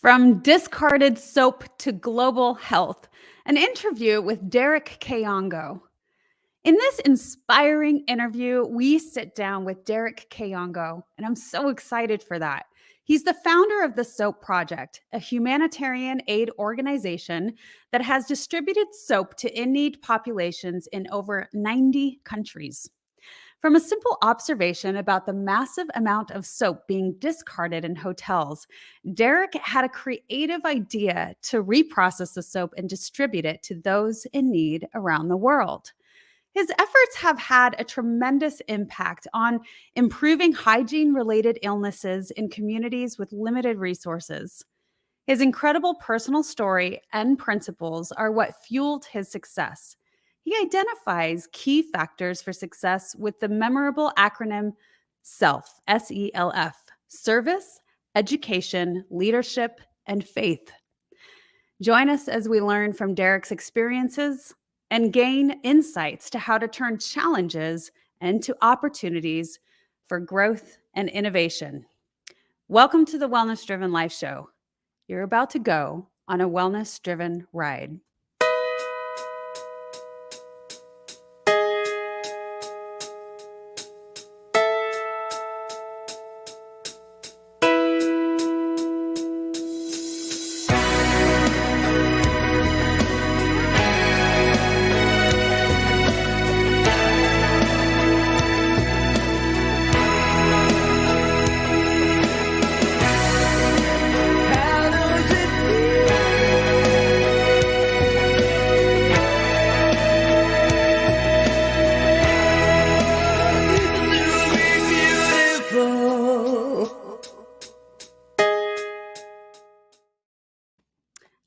From discarded soap to global health, an interview with Derreck Kayongo. In this inspiring interview, we sit down with Derreck Kayongo, and I'm so excited for that. He's the founder of the Soap Project, a humanitarian aid organization that has distributed soap to in-need populations in over 90 countries. From a simple observation about the massive amount of soap being discarded in hotels, Derreck had a creative idea to reprocess the soap and distribute it to those in need around the world. His efforts have had a tremendous impact on improving hygiene related illnesses in communities with limited resources. His incredible personal story and principles are what fueled his success. He identifies key factors for success with the memorable acronym SELF, SELF, service, education, leadership, and faith. Join us as we learn from Derreck's experiences and gain insights to how to turn challenges into opportunities for growth and innovation. Welcome to the Wellness Driven Life Show. You're about to go on a wellness driven ride.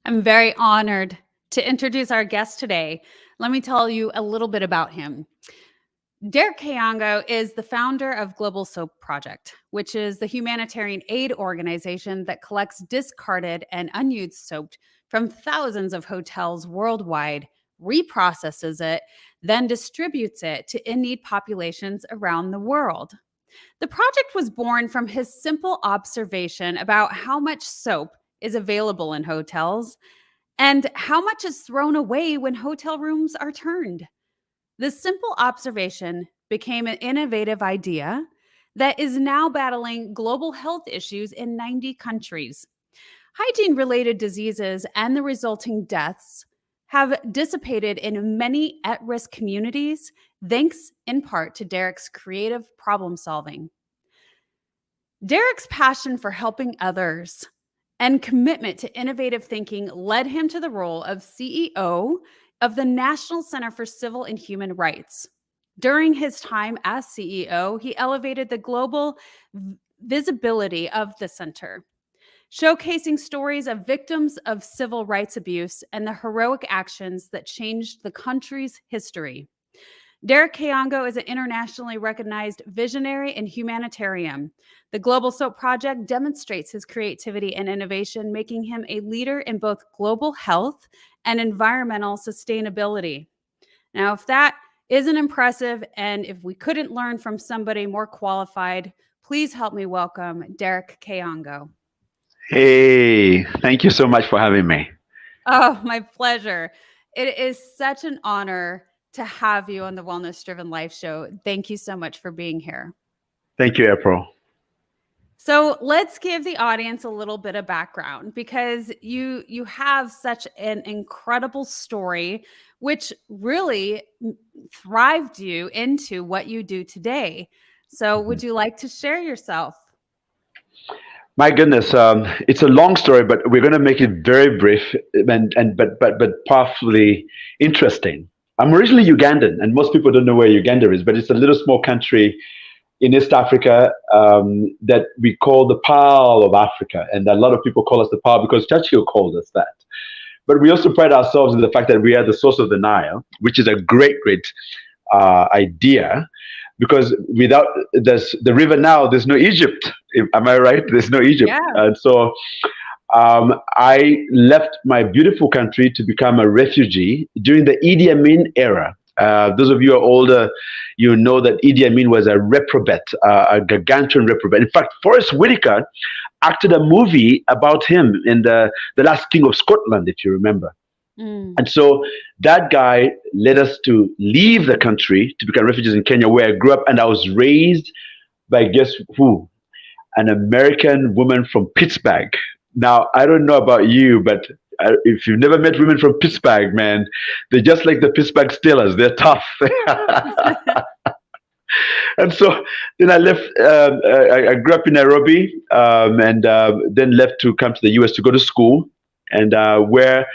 I'm very honored to introduce our guest today. Let me tell you a little bit about him. Derreck Kayongo is the founder of Global Soap Project, which is the humanitarian aid organization that collects discarded and unused soap from thousands of hotels worldwide, reprocesses it, then distributes it to in-need populations around the world. The project was born from his simple observation about how much soap is available in hotels and how much is thrown away when hotel rooms are turned. This simple observation became an innovative idea that is now battling global health issues in 90 countries. Hygiene-related diseases and the resulting deaths have dissipated in many at-risk communities, thanks in part to Derreck's creative problem solving. Derreck's passion for helping others and commitment to innovative thinking led him to the role of CEO of the National Center for Civil and Human Rights. During his time as CEO, he elevated the global visibility of the center, showcasing stories of victims of civil rights abuse and the heroic actions that changed the country's history. Derreck Kayongo is an internationally recognized visionary and humanitarian. The Global Soap Project demonstrates his creativity and innovation, making him a leader in both global health and environmental sustainability. Now, if that isn't impressive, and if we couldn't learn from somebody more qualified, please help me welcome Derreck Kayongo. Hey, thank you so much for having me. Oh, my pleasure. It is such an honor to have you on the Wellness Driven Life Show. Thank you so much for being here. Thank you, April. So let's give the audience a little bit of background, because you have such an incredible story, which really thrived you into what you do today. So would you like to share yourself? My goodness, it's a long story, but we're going to make it very brief but powerfully interesting. I'm originally Ugandan, and most people don't know where Uganda is, but it's a little small country in East Africa that we call the Pearl of Africa. And a lot of people call us the Pearl because Churchill called us that. But we also pride ourselves in the fact that we are the source of the Nile, which is a great idea, because without the river Nile, there's no Egypt. Am I right? There's no Egypt. Yeah. And so I left my beautiful country to become a refugee during the Idi Amin era. Those of you who are older, you know that Idi Amin was a reprobate, a gargantuan reprobate. In fact, Forrest Whitaker acted a movie about him in the Last King of Scotland, if you remember. Mm. And so that guy led us to leave the country to become refugees in Kenya, where I grew up, and I was raised by guess who? An American woman from Pittsburgh. Now, I don't know about you, but if you've never met women from Pittsburgh, man, they're just like the Pittsburgh Steelers. They're tough. And so then I left. I grew up in Nairobi, and then left to come to the US to go to school, and where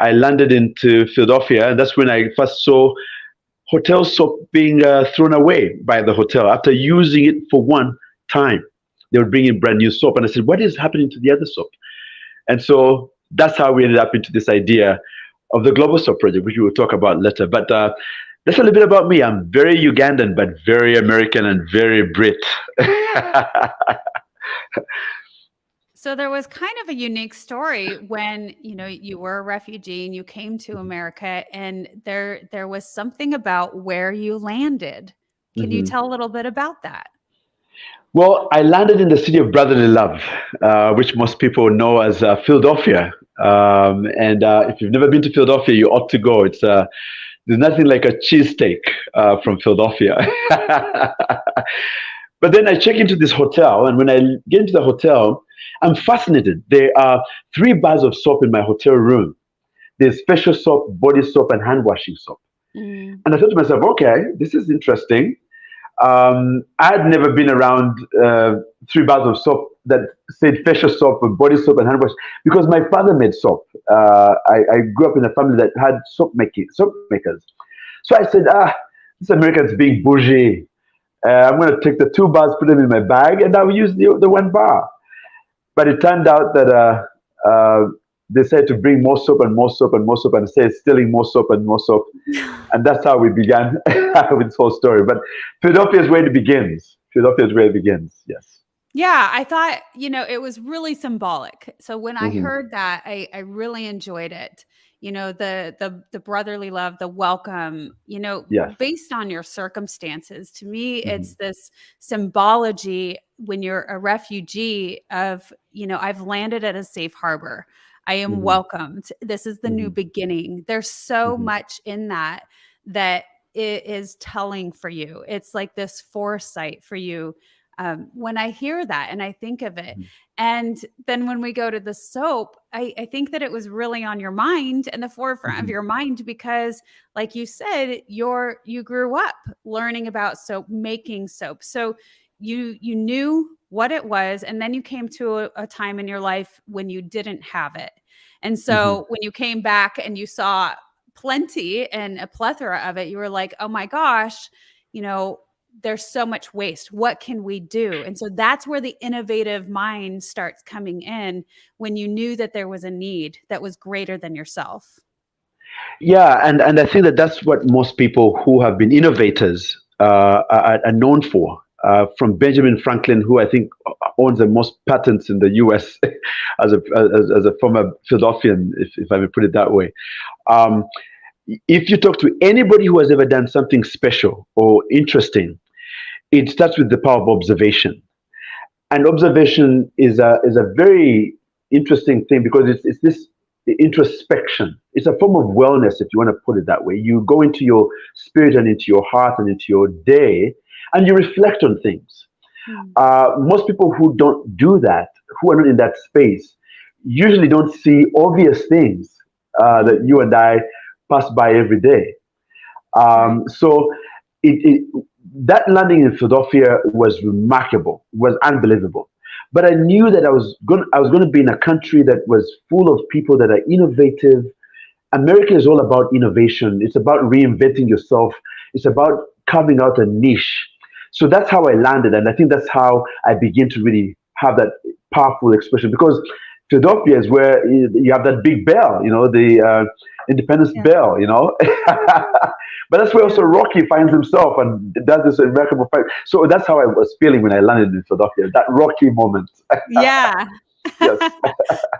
I landed into Philadelphia, and that's when I first saw hotel soap being thrown away by the hotel after using it for one time. They would bring in brand new soap, and I said, "What is happening to the other soap?" And so that's how we ended up into this idea of the Global Soap Project, which we will talk about later. But that's a little bit about me. I'm very Ugandan, but very American and very Brit. So there was kind of a unique story when, you were a refugee and you came to America, and there was something about where you landed. Can you Mhm. tell a little bit about that? Well, I landed in the city of brotherly love, which most people know as Philadelphia. And if you've never been to Philadelphia, you ought to go. There's nothing like a cheesesteak from Philadelphia. But then I check into this hotel, and when I get into the hotel, I'm fascinated. There are 3 bars of soap in my hotel room. There's facial soap, body soap, and hand washing soap. Mm. And I thought to myself, okay, this is interesting. I'd never been around 3 bars of soap that said facial soap, body soap, and hand wash because my father made soap. I grew up in a family that had soap makers. So I said, this American's being bougie. I'm going to take the 2 bars, put them in my bag, and I'll use the 1 bar. But it turned out that they said to bring more soap and more soap and more soap, and say stealing more soap and more soap. And that's how we began with this whole story. But Philadelphia is where it begins. Philadelphia is where it begins. Yes. Yeah, I thought, it was really symbolic. So when I Hmm. heard that, I really enjoyed it. The brotherly love, the welcome, Yes. based on your circumstances. To me, Hmm. it's this symbology when you're a refugee of, I've landed at a safe harbor. I am Hmm. welcomed. This is the new Hmm. beginning. There's so Hmm. much in that it is telling for you. It's like this foresight for you when I hear that and I think of it. And then when we go to the soap, I think that it was really on your mind and the forefront of Hmm. your mind because, like you said, you grew up learning about soap, making soap. So you knew what it was, and then you came to a time in your life when you didn't have it. And Hmm. so when you came back and you saw plenty and a plethora of it, you were like, oh my gosh, you know, there's so much waste. What can we do? And so that's where the innovative mind starts coming in when you knew that there was a need that was greater than yourself. Yeah, and I think that that's what most people who have been innovators are known for. From Benjamin Franklin, who I think owns the most patents in the U.S. as a former Philadelphian, if I may put it that way. Um, if you talk to anybody who has ever done something special or interesting, it starts with the power of observation. And observation is a very interesting thing because it's this introspection. It's a form of wellness, if you want to put it that way. You go into your spirit and into your heart and into your day, and you reflect on things. Mm. Most people who don't do that, who are not in that space, usually don't see obvious things that you and I pass by every day. Right. So it that landing in Philadelphia was remarkable, was unbelievable. But I knew that I was going to be in a country that was full of people that are innovative. America is all about innovation. It's about reinventing yourself. It's about carving out a niche. So that's how I landed, and I think that's how I begin to really have that powerful expression because Philadelphia is where you have that big bell, the Independence Yeah. Bell, But that's where also Yeah. Rocky finds himself and does this remarkable fight. So that's how I was feeling when I landed in Philadelphia, that Rocky moment. Yeah. Yes. Oh,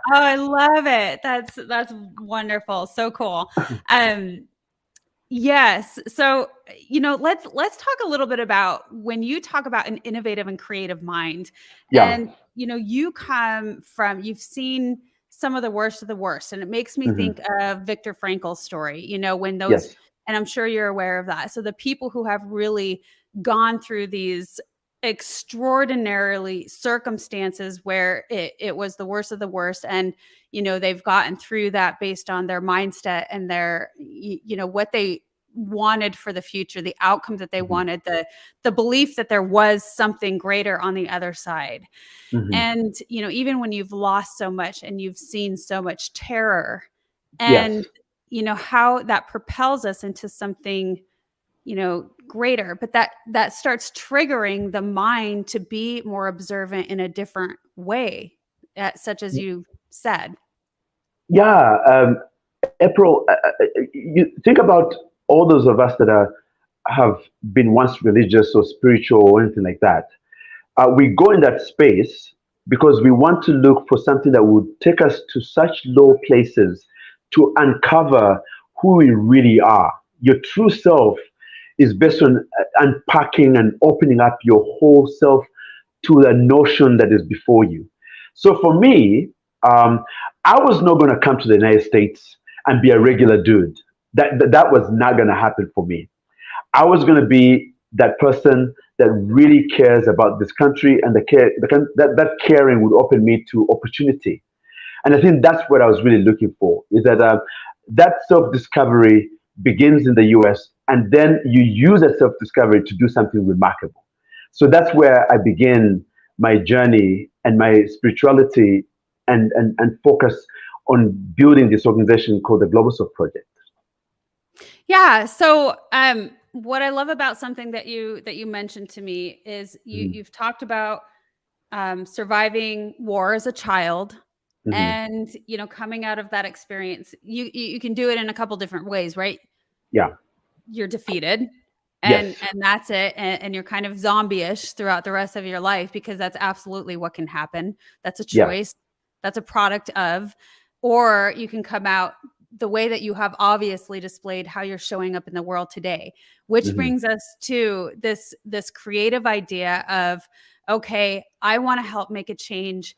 I love it. That's wonderful. So cool. Um, yes. So, let's talk a little bit about when you talk about an innovative and creative mind. Yeah. And you come from, you've seen some of the worst. And it makes me Hmm. think of Viktor Frankl's story, when those, Yes. and I'm sure you're aware of that. So the people who have really gone through these extraordinarily circumstances where it was the worst of the worst. And, they've gotten through that based on their mindset and their, what they wanted for the future, the outcome that they Hmm. wanted, the belief that there was something greater on the other side. Hmm. And, even when you've lost so much and you've seen so much terror, and, Yes. how that propels us into something, greater, but that starts triggering the mind to be more observant in a different way, such as you said. Yeah. April, you think about all those of us that have been once religious or spiritual or anything like that. We go in that space because we want to look for something that would take us to such low places to uncover who we really are. Your true self is based on unpacking and opening up your whole self to the notion that is before you. So for me, I was not going to come to the United States and be a regular dude. That was not going to happen for me. I was going to be that person that really cares about this country, and that caring would open me to opportunity. And I think that's what I was really looking for, is that that self-discovery begins in the US, and then you use that self-discovery to do something remarkable. So that's where I begin my journey and my spirituality, and focus on building this organization called the Global Soul Project. Yeah. So, what I love about something that you mentioned to me is Hmm. you've talked about surviving war as a child, Hmm. and coming out of that experience. You can do it in a couple different ways, right? Yeah. You're defeated, and Yes. that's it, and you're kind of zombie-ish throughout the rest of your life, because that's absolutely what can happen. That's a Yeah. choice. That's a product of. Or you can come out the way that you have obviously displayed how you're showing up in the world today, which Hmm. brings us to this creative idea of, okay, I want to help make a change.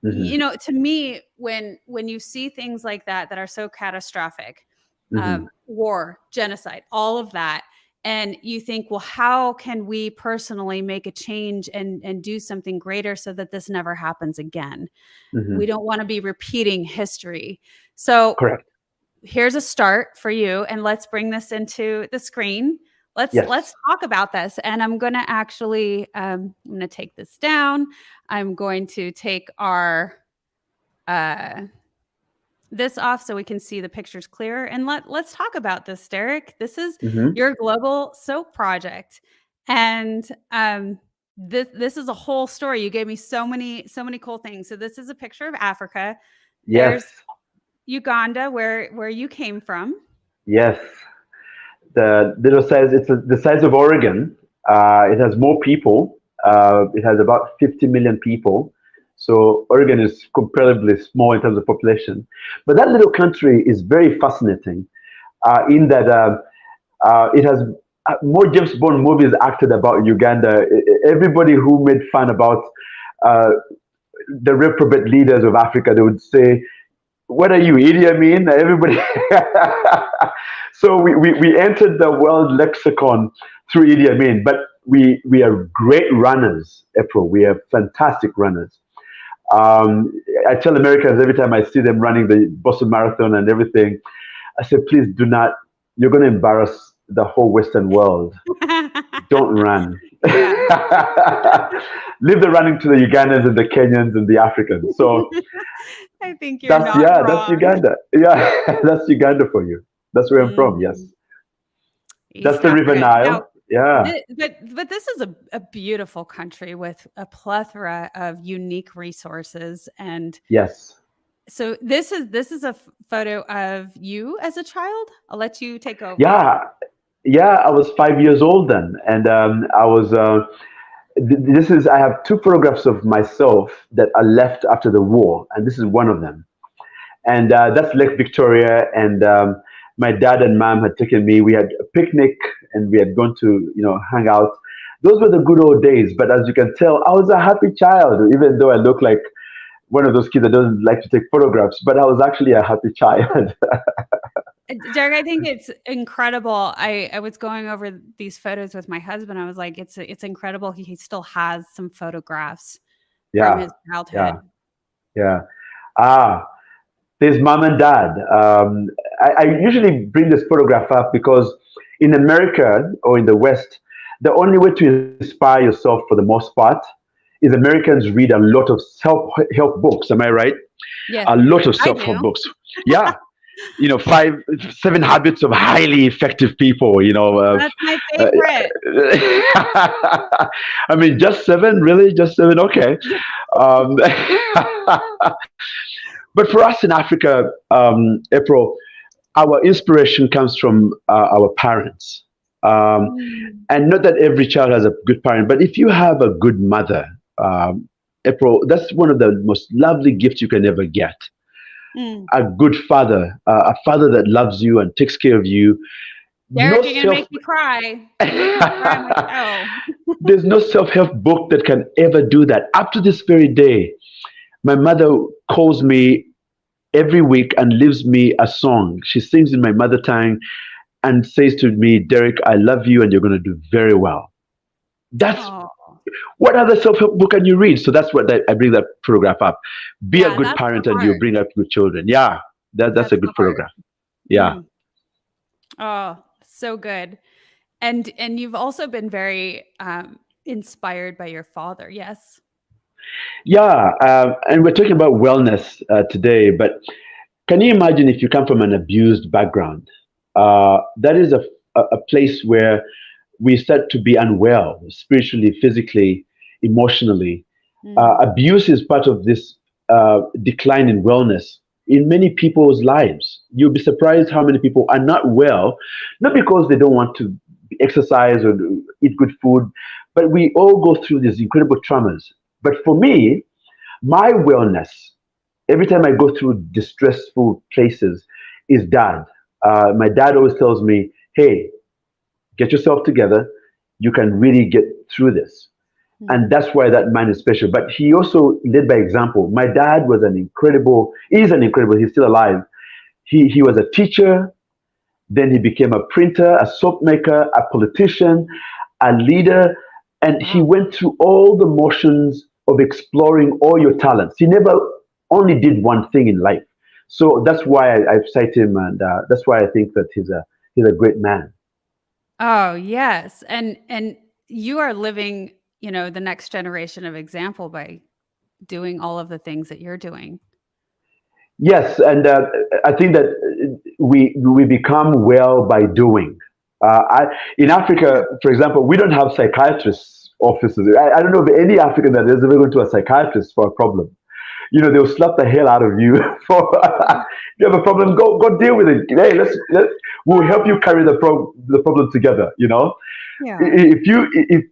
Hmm. To me, when you see things like that are so catastrophic, Hmm. war, genocide, all of that, and you think, well, how can we personally make a change and do something greater so that this never happens again? Hmm. We don't want to be repeating history. So Correct. here's a start for you, and let's bring this into the screen. Let's Yes. talk about this. And I'm going to actually I'm going to take this down. I'm going to take our uh this off so we can see the pictures clearer, and let's talk about this, Derreck. This is Hmm. your global soap project, and this is a whole story. You gave me so many cool things. So this is a picture of Africa. Yes. There's Uganda, where you came from. Yes. The little size, it's the size of Oregon. It has more people. It has about 50 million people. So Oregon is comparably small in terms of population. But that little country is very fascinating, in that it has more James Bond movies acted about Uganda. Everybody who made fun about uh, the reprobate leaders of Africa, they would say, what are you, Idi Amin? Everybody. So we entered the world lexicon through Idi Amin, but we are great runners, April. We are fantastic runners. I tell Americans every time I see them running the Boston Marathon and everything, I say, please do not, you're going to embarrass the whole Western world. Don't run. Yeah. Leave the running to the Ugandans and the Kenyans and the Africans. So I think you're not that's wrong. Uganda. Yeah, that's Uganda for you. That's where I'm from. Yes, Mhm. that's East the River Africa. Now, Nile. Yeah. but this is a beautiful country with a plethora of unique resources. And Yes. so this is a photo of you as a child. I'll let you take over. Yeah. Yeah. I was 5 years old then, and I was. This is. I have two photographs of myself that are left after the war, and this is one of them. And that's Lake Victoria. And my dad and mom had taken me. We had a picnic, and we had gone to hang out. Those were the good old days. But as you can tell, I was a happy child, even though I look like one of those kids that doesn't like to take photographs, but I was actually a happy child. Derek, I think it's incredible. I was going over these photos with my husband. I was like, it's incredible. He still has some photographs from Yeah, his childhood. yeah, yeah. Ah, there's mom and dad. I usually bring this photograph up because in America or in the West, the only way to inspire yourself for the most part is Americans read a lot of self-help books. Am I right? Yes, A lot of I self-help do. books. Yeah. 7 habits of highly effective people, That's my uh, favorite. I mean, just seven, really? Just seven? Okay. Um, but for us in Africa, April, our inspiration comes from our parents. Mm, And not that every child has a good parent, but if you have a good mother, April, that's one of the most lovely gifts you can ever get. mm. A good father, a father that loves you and takes care of you. No Derek, you're gonna self. make me cry. You're making me cry on my show. There's no self-help book that can ever do that. Up to this very day, my mother calls me every week and leaves me a song. She sings in my mother tongue and says to me, Derek, I love you and you're going to do very well. That's Oh, what other self-help book can you read? So that's what I bring that photograph up. Be a yeah, good that's the parent and you heart. bring up good children. Yeah, that's a That's good the heart. photograph. Yeah. Mm. Oh, so good. And you've also been very inspired by your father. Yes. Yeah. And we're talking about wellness today, but can you imagine if you come from an abused background? That is a place where we start to be unwell spiritually, physically, emotionally. Mm. Abuse is part of this decline in wellness in many people's lives. You'll be surprised how many people are not well, not because they don't want to exercise or eat good food, but we all go through these incredible traumas. But for me, my wellness, every time I go through distressful places, is dad. My dad always tells me, hey, get yourself together. You can really get through this. And Mm. that's why that man is special. But he also led by example. My dad was he's still alive. He was a teacher, then he became a printer, a soap maker, a politician, a leader, and he Wow. went through all the motions of exploring all your talents. He never only did one thing in life. So that's why I cite him, and that's why I think that he's a great man. Oh, yes. And you are living, the next generation of example by doing all of the things that you're doing. Yes, and I think that we become well by doing. In Africa, for example, we don't have psychiatrists offices. I don't know of any African that is ever going to a psychiatrist for a problem. They'll slap the hell out of you for you have a problem. Go deal with it. Hey, we'll help you carry the problem together. Yeah. If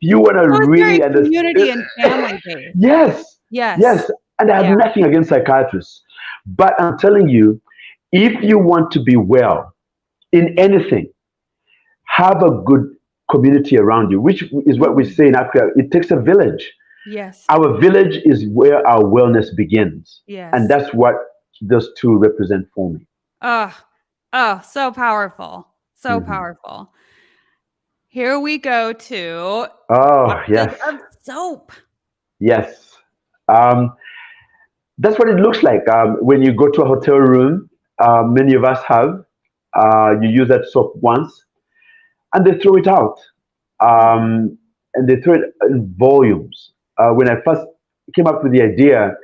you want to So it's very really understand, community and family based. yes, Yes. yes, and I have Yeah. nothing against psychiatrists, but I'm telling you, if you want to be well in anything, have a good community around you, which is what we Mm. say in Africa. It takes a village. Yes. Our village is where our wellness begins. And Yes. that's what those two represent for me. Oh, oh, so powerful. So Mhm. powerful. Here we go to Oh, boxes yes, of soap. yes. Um, that's what it looks like. When you go to a hotel room, many of us have, you use that soap once and they throw it out. Mhm. And they throw it in volumes. When I first came up with the idea,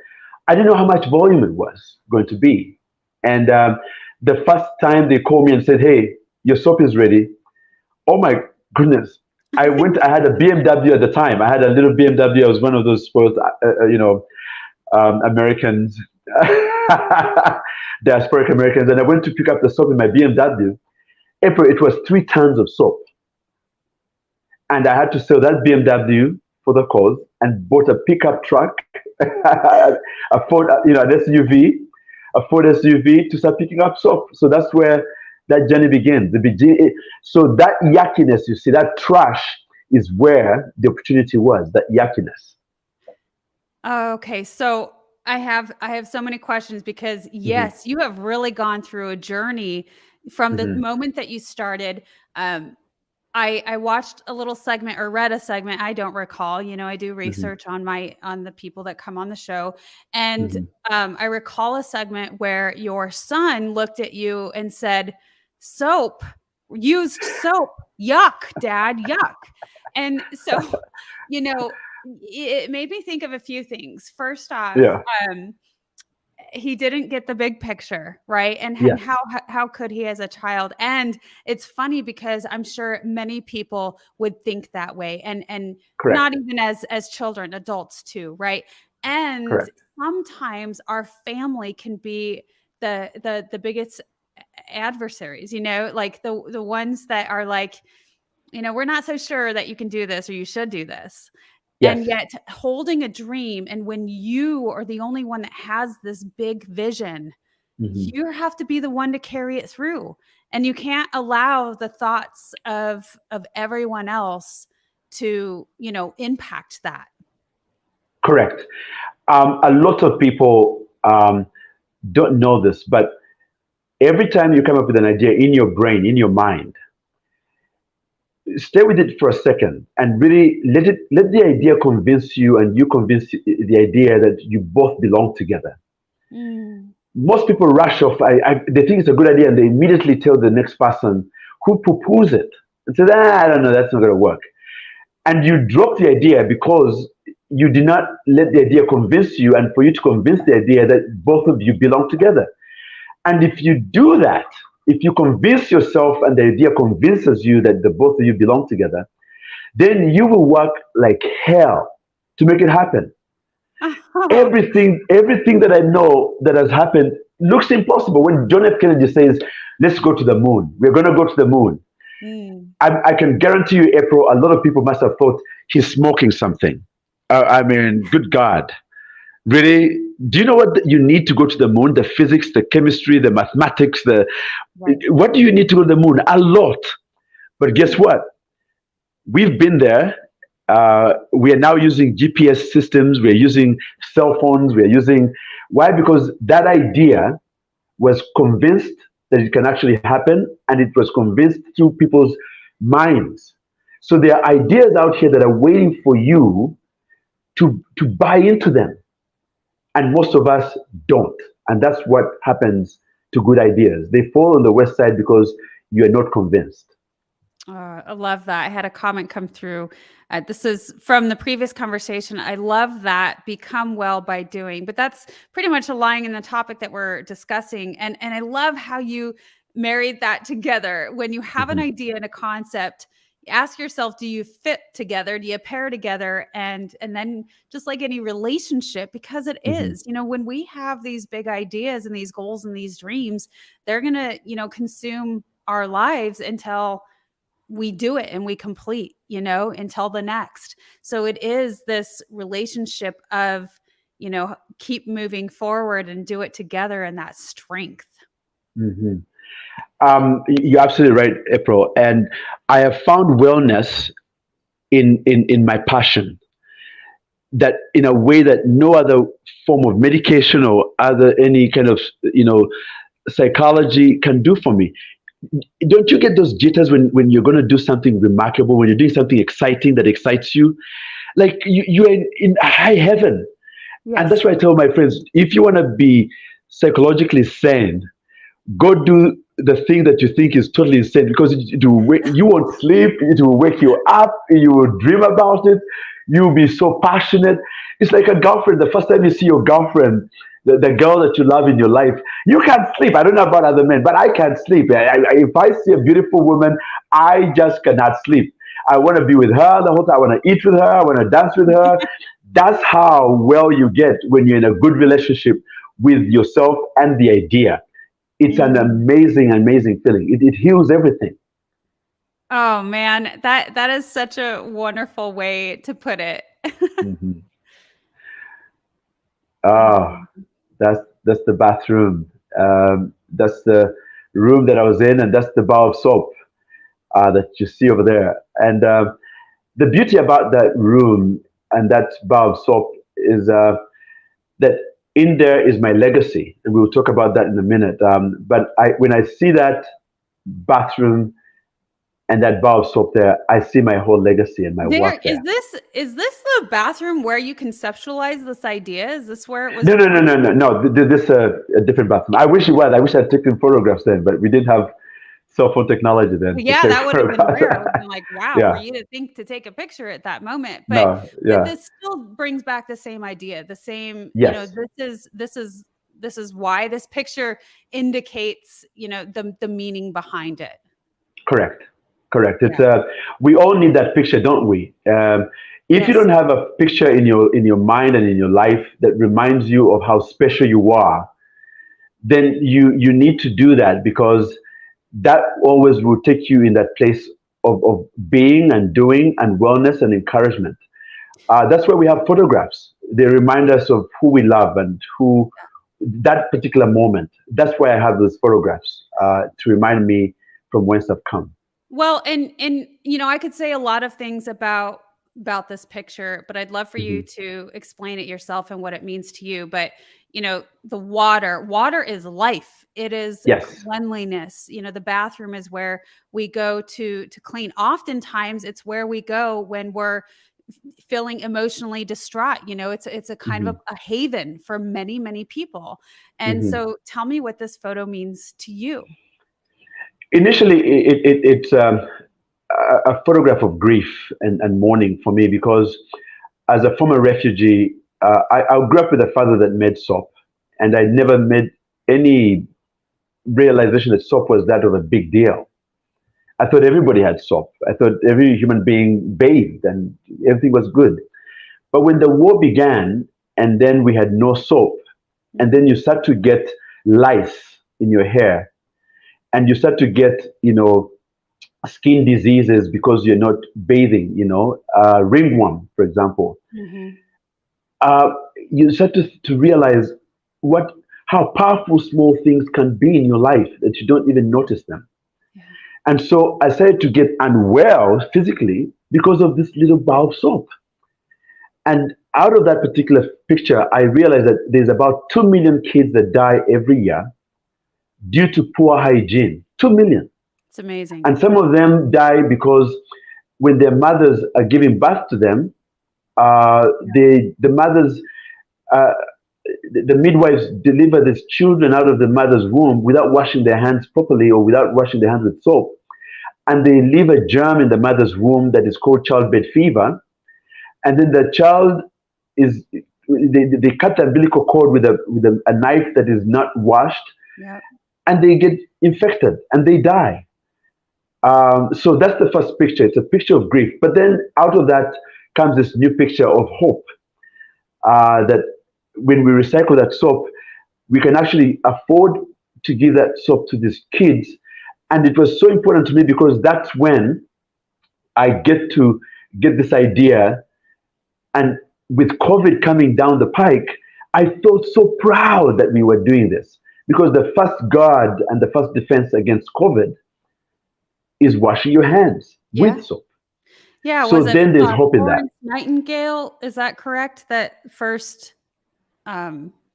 I didn't know how much volume it was going to be. And the first time they called me and said, hey, your soap is ready. Oh my goodness. I had a BMW at the time. I had a little BMW. I was one of those spoiled, Americans, diasporic Americans. And I went to pick up the soap in my BMW. April, it was 3 tons of soap. And I had to sell that BMW for the cause and bought a pickup truck, a Ford, an SUV, a Ford SUV to start picking up soap. So that's where that journey begins. So that yuckiness, you see, that trash is where the opportunity was, that yuckiness. Okay, so I have so many questions because Hmm. yes, you have really gone through a journey from the Hmm. moment that you started. Um, I watched a little segment or read a segment. I don't recall. I do Hmm. research on the people that come on the show, and Hmm. I recall a segment where your son looked at you and said, "Soap, used soap, yuck, Dad, yuck." And so, you know, it made me think of a few things. First off, Yeah. um, he didn't get the big picture, right? And Yes. how could he as a child? And it's funny because I'm sure many people would think that way, and not Correct. even as children, adults too, right? And Correct. sometimes our family can be the biggest adversaries, like the ones that are like, we're not so sure that you can do this or you should do this. And Yes. yet holding a dream, and when you are the only one that has this big vision, Hmm. you have to be the one to carry it through. And you can't allow the thoughts of everyone else to, impact that. Correct. A lot of people don't know this, but every time you come up with an idea in your brain, in your mind, stay with it for a second and really let the idea convince you, and you convince the idea that you both belong together. Mm. Most people rush off. They think it's a good idea, and they immediately tell the next person who proposes it and say, I don't know, that's not going to work. And you drop the idea because you did not let the idea convince you, and for you to convince the idea that both of you belong together. And if you do that, if you convince yourself and the idea convinces you that the both of you belong together, then you will work like hell to make it happen. Everything that I know that has happened looks impossible. When John F. Kennedy says, let's go to the moon, we're going to go to the moon. Mm. I can guarantee you, April, a lot of people must have thought he's smoking something. I mean, good God. Really? Do you know what you need to go to the moon? The physics, the chemistry, the mathematics, Right. what do you need to go to the moon? A lot. But guess what? We've been there. We are now using GPS systems. We're using cell phones. We're using, why? Because that idea was convinced that it can actually happen, and it was convinced through people's minds. So there are ideas out here that are waiting for you to buy into them. And most of us don't. And that's what happens to good ideas. They fall on the west side because you are not convinced. I love that. I had a comment come through. This is from the previous conversation. I love that, become well by doing, but that's pretty much aligning in the topic that we're discussing. And I love how you married that together. When you have an Mhm. idea and a concept, you ask yourself, do you fit together? Do you pair together? And then just like any relationship, because it Mhm. is, when we have these big ideas and these goals and these dreams, they're gonna, consume our lives until we do it and we complete, until the next. So it is this relationship of, keep moving forward and do it together, and that strength. Mhm. You're absolutely right, April. And I have found wellness in my passion, that in a way that no other form of medication or other any kind of psychology can do for me. Don't you get those jitters when you're going to do something remarkable, when you're doing something exciting that excites you, like you're in high heaven? And that's Yes. why I tell my friends, if you want to be psychologically sane, go do the thing that you think is totally insane, because you won't sleep, it will wake you up, you will dream about it, you'll be so passionate. It's like a girlfriend. The first time you see your girlfriend, the girl that you love in your life, you can't sleep. I don't know about other men, but I can't sleep. If I see a beautiful woman, I just cannot sleep. I want to be with her the whole time. I want to eat with her, I want to dance with her. That's how well you get when you're in a good relationship with yourself and the idea. It's an Mm. amazing, amazing feeling. It heals everything. Oh man, that is such a wonderful way to put it. Hmm. Oh, Um, that's the bathroom. That's the room that I was in, and that's the bar of soap that you see over there. And the beauty about that room and that bar of soap is that in there is my legacy, and we'll talk about that in a minute. But when I see that bathroom and that bar of soap there, I see my whole legacy and my work Derek, there. is this the bathroom where you conceptualized this idea? Is this where it was No, no, no, born? no, no, no. This a different bathroom. I wish it was. I wish I'd taken photographs then, but we didn't have cell phone technology then to Yeah, take that would have been photographs. rare. I would have been like, wow, for Yeah. you to think to take a picture at that moment. But No. Yeah. this still brings back the same idea, the same, Yes. this is why this picture indicates, the meaning behind it. Correct. Correct. It's Yeah. we all need that picture, don't we? If you Yes. don't have a picture in your mind and in your life that reminds you of how special you are, then you need to do that, because that always will take you in that place of being and doing and wellness and encouragement. That's where we have photographs. They remind us of who we love and who that particular moment. That's why I have those photographs to remind me from whence I've come. Well, and I could say a lot of things about this picture, but I'd love for you Hmm. to explain it yourself and what it means to you. But the water is life. It is Yes. cleanliness. The bathroom is where we go to clean. Oftentimes, it's where we go when we're feeling emotionally distraught. It's a kind of Hmm. a haven for many, many people. And Hmm. so, tell me what this photo means to you. Initially, it's a photograph of grief and mourning for me, because as a former refugee, I grew up with a father that made soap, and I never made any realization that soap was that of a big deal. I thought everybody had soap. I thought every human being bathed and everything was good. But when the war began, and then we had no soap, and then you start to get lice in your hair, and you start to get, skin diseases because you're not bathing, ringworm, for example. Mhm. uh, you start to realize what how powerful small things can be in your life that you don't even notice them. Yeah. And so I started to get unwell physically because of this little bar of soap. And out of that particular picture, I realized that there's about 2 million kids that die every year due to poor hygiene. 2 million. It's amazing. And some of them die because when their mothers are giving birth to them, the mothers, uh, the midwives deliver these children out of the mother's womb without washing their hands properly or without washing their hands with soap. And they leave a germ in the mother's womb that is called childbed fever. And then the child they cut the umbilical cord with a knife that is not washed, Yep. and they get infected and they die. So that's the first picture. It's a picture of grief. But then out of that comes this new picture of hope, that when we recycle that soap, we can actually afford to give that soap to these kids. And it was so important to me because that's when I get to get this idea. And with COVID coming down the pike, I felt so proud that we were doing this, because the first guard and the first defense against COVID is washing your hands Yeah. with soap. Yeah, So was it, then there's hope in that. Florence Nightingale, is that correct, that first,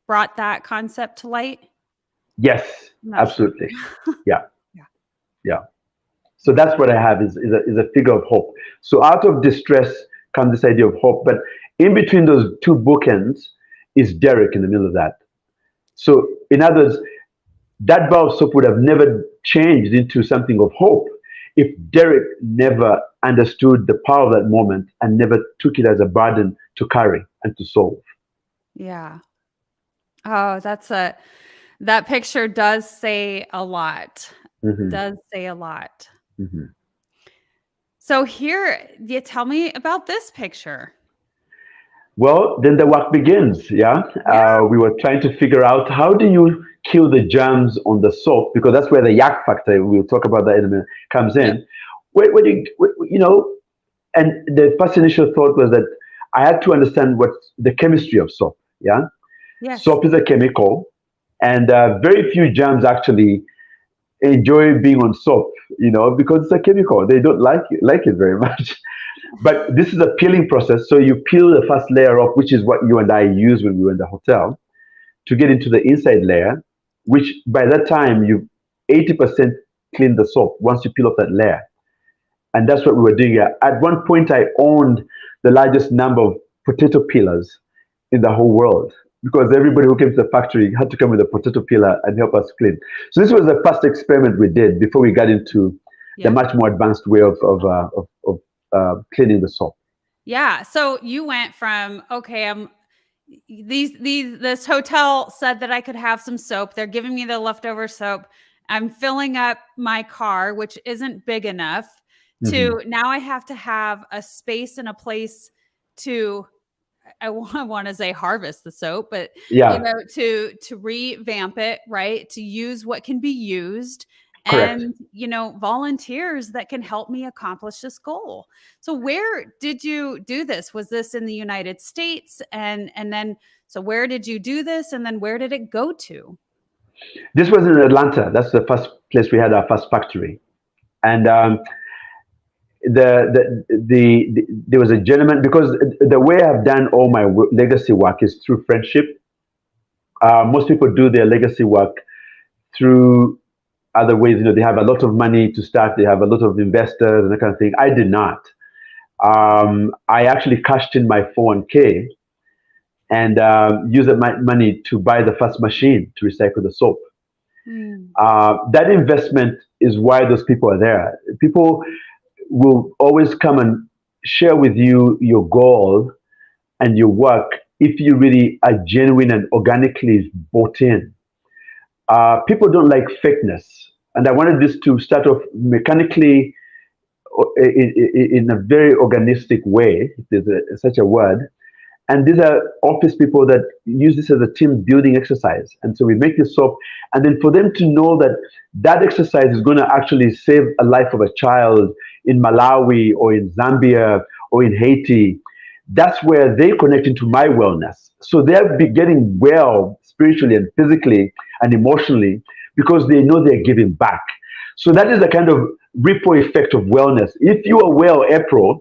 brought that concept to light? Yes, I'm not sure. absolutely. Yeah, Yeah. yeah. So that's what I have is a figure of hope. So out of distress comes this idea of hope. But in between those two bookends is Derreck in the middle of that. So in other words, that bar of soap would have never changed into something of hope if Derreck never understood the power of that moment and never took it as a burden to carry and to solve. Yeah. Oh, that picture does say a lot. Hmm. Does say a lot. Hmm. So here, you tell me about this picture. Well, then the work begins. Yeah, Yeah. we were trying to figure out how do you kill the germs on the soap, because that's where the yak factor, we'll talk about that in a minute, comes Yep. in. Where do and the first initial thought was that I had to understand what the chemistry of soap. Yeah, Yes. soap is a chemical, and very few germs actually enjoy being on soap. Because it's a chemical. They don't like it very much. But this is a peeling process. So you peel the first layer off, which is what you and I used when we were in the hotel, to get into the inside layer, which by that time you've 80% cleaned the soap once you peel off that layer. And that's what we were doing here. At one point, I owned the largest number of potato peelers in the whole world because everybody who came to the factory had to come with a potato peeler and help us clean. So this was the first experiment we did before we got into the much more advanced way of cleaning the soap. Yeah. So you went from, okay, this hotel said that I could have some soap. They're giving me the leftover soap. I'm filling up my car, which isn't big enough, to now I have to have a space and a place to, I want to say harvest the soap, but to revamp it, right? To use what can be used. Correct. And volunteers that can help me accomplish this goal. So where did you do this? Was this in the United States? And then, so where did you do this? And then where did it go to? This was in Atlanta. That's the first place we had our first factory. And there was a gentleman, because the way I've done all my legacy work is through friendship. Most people do their legacy work through other ways. They have a lot of money to start, they have a lot of investors and that kind of thing. I did not. I actually cashed in my 401k and used my money to buy the first machine to recycle the soap. That investment is why those people are there. People will always come and share with you your goal and your work if you really are genuine and organically bought in. People don't like fakeness. And I wanted this to start off mechanically in a very organistic way, if there's such a word. And these are office people that use this as a team building exercise. And so we make this soap. And then for them to know that that exercise is going to actually save a life of a child in Malawi or in Zambia or in Haiti, that's where they connect into my wellness. So they're getting well spiritually and physically and emotionally because they know they're giving back. So that is the kind of ripple effect of wellness. If you are well, April,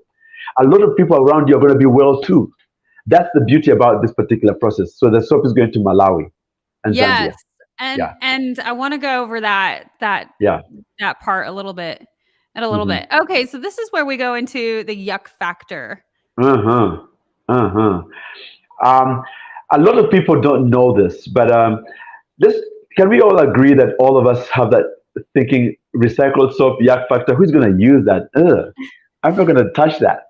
a lot of people around you are going to be well too. That's the beauty about this particular process. So the soap is going to Malawi and Zambia. And I want to go over that part a little bit. Okay, so this is where we go into the yuck factor. A lot of people don't know this, but can we all agree that all of us have that thinking, recycled soap, yuck factor? Who's going to use that? I'm not going to touch that.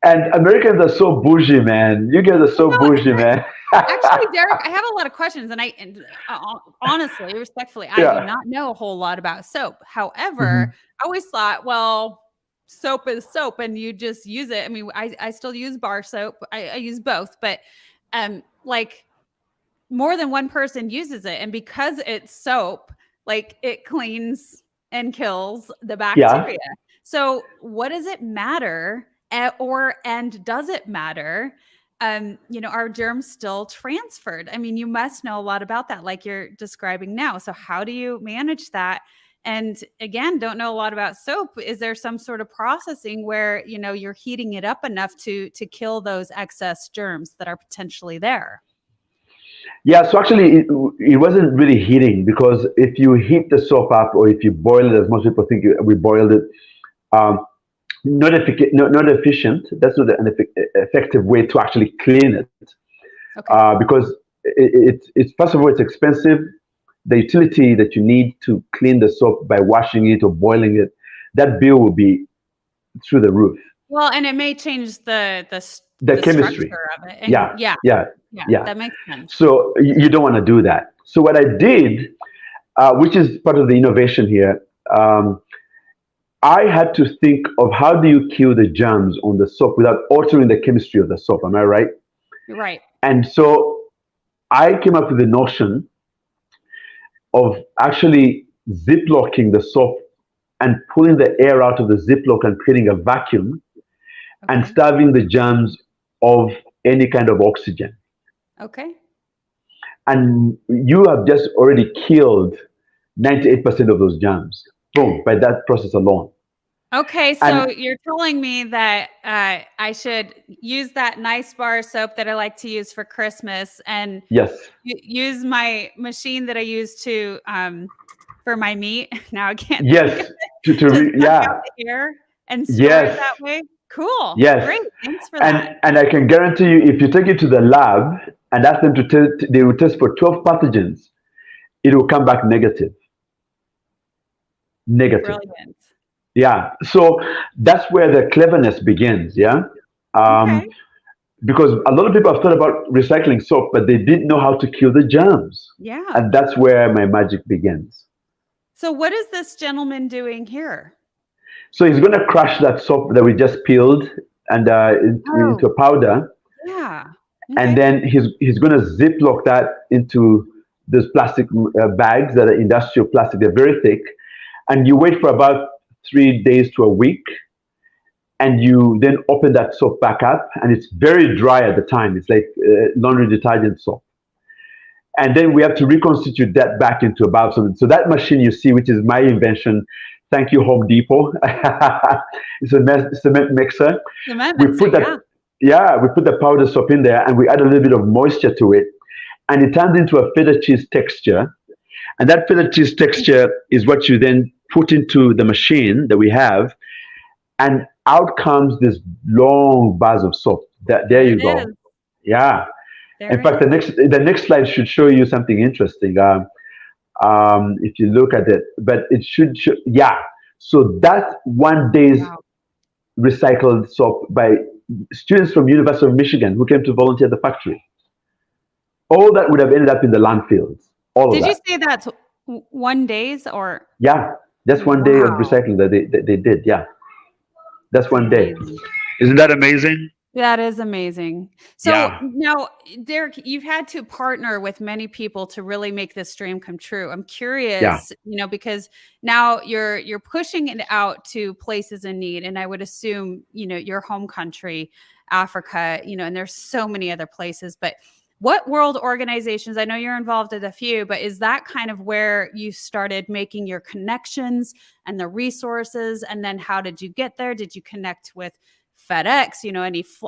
And Americans are so bougie, man. You guys are so bougie, man. Actually, Derek, I have a lot of questions, and honestly, respectfully, I do not know a whole lot about soap. However, I always thought, well, soap is soap, and you just use it. I mean, I still use bar soap. I use both, but like more than one person uses it, and because it's soap, like it cleans and kills the bacteria. Yeah. So, what does it matter? And does it matter? Are germs still transferred? I mean, you must know a lot about that, like you're describing now. So how do you manage that? And again, don't know a lot about soap. Is there some sort of processing where, you're heating it up enough to kill those excess germs that are potentially there? Yeah, so actually it wasn't really heating, because if you heat the soap up or if you boil it, as most people think we boiled it, not efficient. That's not an effective way to actually clean it. Okay. Because it's first of all, it's expensive. The utility that you need to clean the soap by washing it or boiling it, that bill will be through the roof. Well, and it may change the chemistry of it. And yeah, that makes sense. So you don't want to do that. So what I did, which is part of the innovation here, I had to think of how do you kill the germs on the soap without altering the chemistry of the soap. Am I right? You're right. And so I came up with the notion of actually ziplocking the soap and pulling the air out of the ziplock and creating a vacuum and starving the germs of any kind of oxygen. Okay. And you have just already killed 98% of those germs. Boom, by that process alone. Okay, so And you're telling me that I should use that nice bar of soap that I like to use for Christmas and yes, use my machine that I use to for my meat. Now I can't think of yes, it to suck out yeah, the hair and store it yes, that way. Cool, yes. great, thanks for that. And I can guarantee you, if you take it to the lab and ask them to test, they will test for 12 pathogens. It will come back negative. Negative. Brilliant. Yeah. So that's where the cleverness begins. Yeah. Okay, Um, because a lot of people have thought about recycling soap, but they didn't know how to kill the germs. yeah. And that's where my magic begins. So what is this gentleman doing here? So he's going to crush that soap that we just peeled and into Oh, a powder, yeah. and Okay. then he's going to ziplock that into those plastic bags that are industrial plastic. They're very thick, and you wait for about 3 days to a week, and you then open that soap back up, and it's very dry at the time. It's like laundry detergent soap. And then we have to reconstitute that back into a bar of soap. So that machine you see, which is my invention, thank you Home Depot. It's a cement mixer. Cement We mixer, put yeah. that, yeah, we put the powder soap in there, and we add a little bit of moisture to it, and it turns into a feta cheese texture. And that feta cheese texture is what you then put into the machine that we have, and out comes this long bars of soap. There There you it go. is. Yeah. In There it fact, is. the next slide should show you something interesting. If you look at it, but it should show, yeah. So that's 1 day's Wow. recycled soap by students from University of Michigan who came to volunteer at the factory. All that would have ended up in the landfills. All of Did you that. say that's 1 days or Yeah, that's 1 day of wow, recycling that they did. Yeah, that's that's 1 day. amazing. Isn't that amazing? That is amazing. So Yeah, now, Derek, you've had to partner with many people to really make this dream come true. I'm yeah, curious, because now you're pushing it out to places in need, and I would assume, your home country, Africa, and there's so many other places. But what world organizations? I know you're involved in a few, but is that kind of where you started making your connections and the resources? And then how did you get there? Did you connect with FedEx,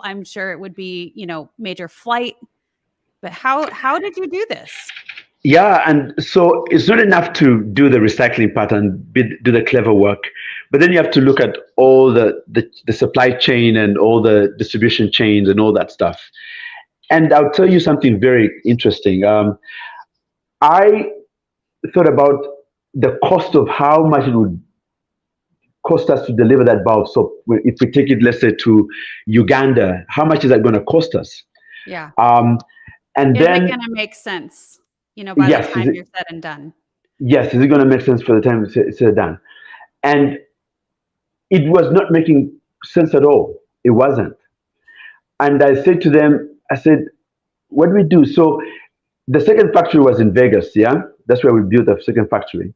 I'm sure it would be, major flight, but how did you do this? yeah. And so it's not enough to do the recycling part and do the clever work, but then you have to look at all the supply chain and all the distribution chains and all that stuff. And I'll tell you something very interesting. I thought about the cost of how much it would cost us to deliver that bar of soap. If we take it, let's say, to Uganda, how much is that going to cost us? Yeah. Um, and Is it then, going to make sense, by the yes, time you're said and done? is it going to make sense for the time it's done? And it was not making sense at all. It wasn't. And I said to them, I said, what do we do? So the second factory was in Vegas, yeah? That's where we built the second factory.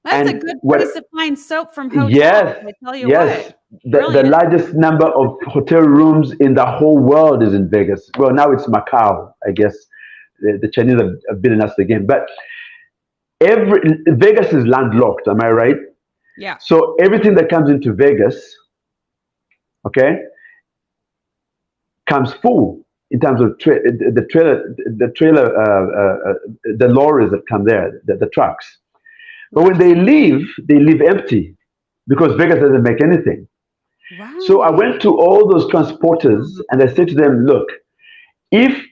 That's a And good what place to find soap from hotels. Yes, I tell you what, yes. The brilliant. largest number of hotel rooms in the whole world is in Vegas. Well, now it's Macau, I guess. The Chinese have beaten us again. But every Vegas is landlocked, am I right? Yeah. So everything that comes into Vegas, okay, comes full in terms of the lorries that come there, the trucks. But when they leave empty because Vegas doesn't make anything. So I Right. went to all those transporters and I said to them, look, if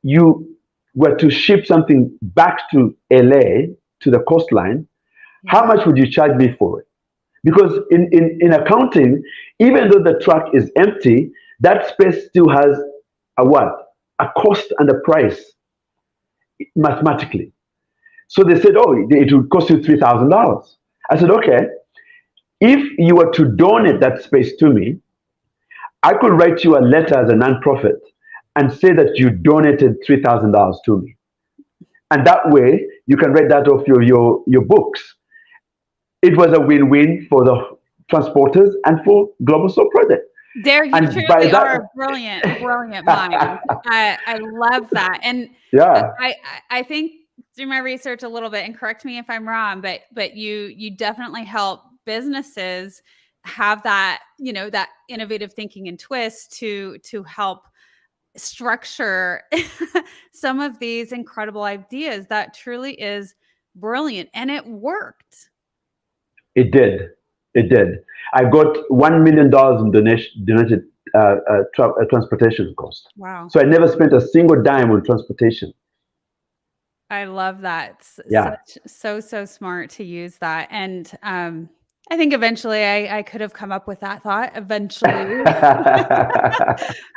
you were to ship something back to LA, to the coastline, how Yeah. much would you charge me for it? Because in accounting, even though the truck is empty, that space still has a what? A cost and a price mathematically. So they said, oh, it would cost you $3,000. I said, okay, if you were to donate that space to me, I could write you a letter as a nonprofit and say that you donated $3,000 to me. And that way, you can write that off your books. It was a win-win for the transporters and for Global Soap Project. There, you And by truly are that, a brilliant, brilliant mind. I love that, and yeah, I think through my research a little bit, and correct me if I'm wrong, but you definitely help businesses have that, that innovative thinking and twist to help structure some of these incredible ideas. That truly is brilliant. And it worked. It did. It did. I got $1 million in donated transportation cost. Wow. So I never spent a single dime on transportation. I love that. Yeah. So smart to use that. And I think eventually I could have come up with that thought eventually.